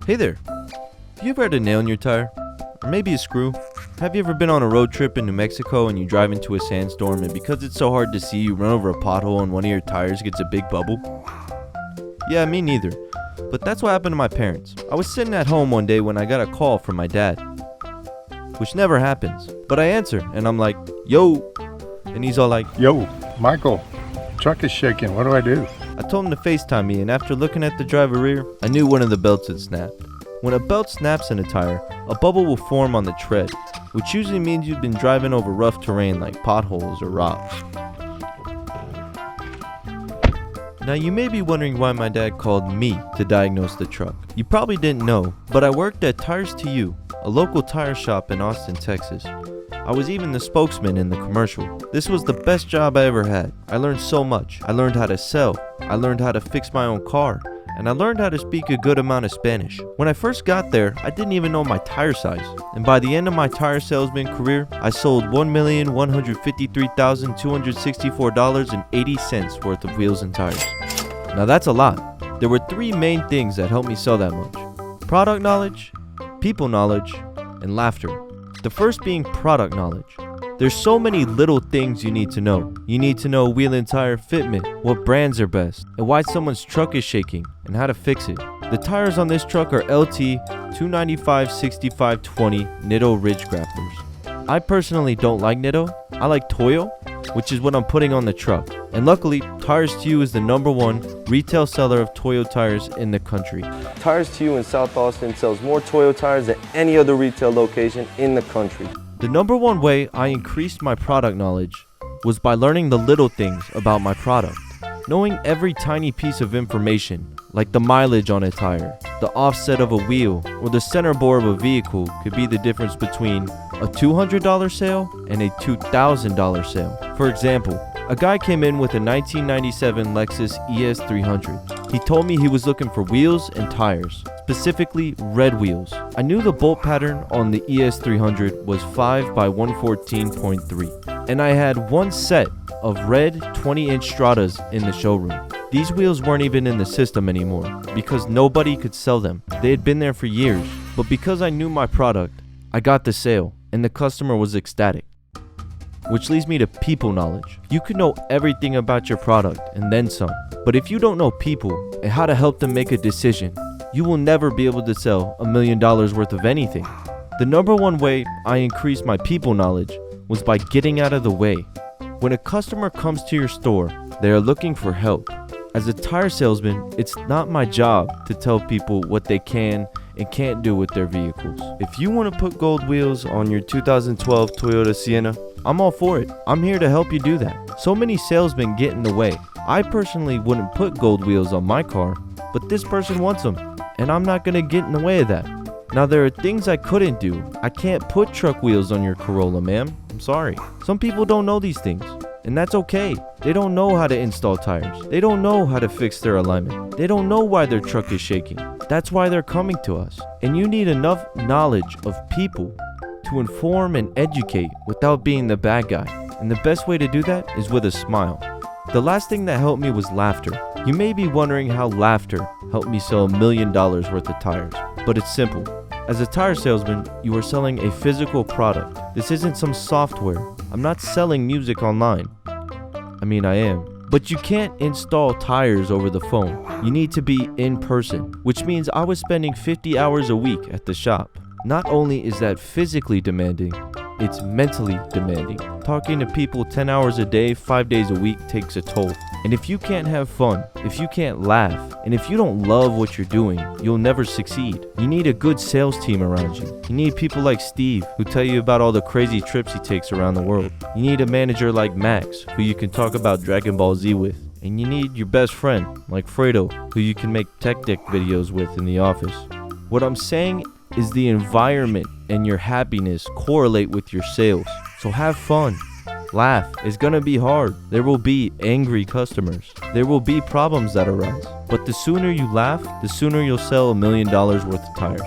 Hey there, have you ever had a nail in your tire? Or maybe a screw? Have you ever been on a road trip in New Mexico and you drive into a sandstorm and because it's so hard to see you run over a pothole and one of your tires gets a big bubble? Yeah, me neither. But that's what happened to my parents. I was sitting at home one day when I got a call from my dad. Which never happens. But I answer and I'm like, yo. And he's all like, Yo, Michael, truck is shaking. What do I do? I told him to FaceTime me, and after looking at the driver rear, I knew one of the belts had snapped. When a belt snaps in a tire, a bubble will form on the tread, which usually means you've been driving over rough terrain like potholes or rocks. Now you may be wondering why my dad called me to diagnose the truck. You probably didn't know, but I worked at Tires to You, a local tire shop in Austin, Texas. I was even the spokesman in the commercial. This was the best job I ever had. I learned so much. I learned how to sell. I learned how to fix my own car. And I learned how to speak a good amount of Spanish. When I first got there, I didn't even know my tire size. And by the end of my tire salesman career, I sold $1,153,264.80 worth of wheels and tires. Now that's a lot. There were three main things that helped me sell that much: product knowledge, people knowledge, and laughter. The first being product knowledge. There's so many little things you need to know. You need to know wheel and tire fitment, what brands are best, and why someone's truck is shaking, and how to fix it. The tires on this truck are LT 295/65/20 Nitto Ridge Grapplers. I personally don't like Nitto. I like Toyo, which is what I'm putting on the truck. And luckily, Tires to You is the #1 retail seller of Toyo tires in the country. Tires to You in South Austin sells more Toyo tires than any other retail location in the country. The #1 way I increased my product knowledge was by learning the little things about my product. Knowing every tiny piece of information, like the mileage on a tire, the offset of a wheel, or the center bore of a vehicle could be the difference between a $200 sale and a $2,000 sale. For example, a guy came in with a 1997 Lexus ES300. He told me he was looking for wheels and tires, specifically red wheels. I knew the bolt pattern on the ES300 was 5x114.3, and I had one set of red 20-inch Stratas in the showroom. These wheels weren't even in the system anymore because nobody could sell them. They had been there for years, but because I knew my product, I got the sale and the customer was ecstatic. Which leads me to people knowledge. You can know everything about your product and then some, but if you don't know people and how to help them make a decision, you will never be able to sell $1 million worth of anything. The #1 way I increased my people knowledge was by getting out of the way. When a customer comes to your store, they are looking for help. As a tire salesman, it's not my job to tell people what they can and can't do with their vehicles. If you want to put gold wheels on your 2012 Toyota Sienna, I'm all for it. I'm here to help you do that. So many salesmen get in the way. I personally wouldn't put gold wheels on my car, but this person wants them, and I'm not going to get in the way of that. Now there are things I couldn't do. I can't put truck wheels on your Corolla, ma'am. I'm sorry. Some people don't know these things, and that's okay. They don't know how to install tires. They don't know how to fix their alignment. They don't know why their truck is shaking. That's why they're coming to us. And you need enough knowledge of people to inform and educate without being the bad guy. And the best way to do that is with a smile. The last thing that helped me was laughter. You may be wondering how laughter helped me sell $1 million worth of tires, but it's simple. As a tire salesman, you are selling a physical product. This isn't some software. I'm not selling music online. I mean, I am. But you can't install tires over the phone. You need to be in person, which means I was spending 50 hours a week at the shop. Not only is that physically demanding, it's mentally demanding. Talking to people 10 hours a day, 5 days a week takes a toll. And if you can't have fun, if you can't laugh, and if you don't love what you're doing, you'll never succeed. You need a good sales team around you. You need people like Steve, who tell you about all the crazy trips he takes around the world. You need a manager like Max, who you can talk about Dragon Ball Z with. And you need your best friend, like Fredo, who you can make tech deck videos with in the office. What I'm saying is the environment and your happiness correlate with your sales. So have fun. Laugh. It's gonna be hard. There will be angry customers. There will be problems that arise. But the sooner you laugh, the sooner you'll sell $1 million worth of tires.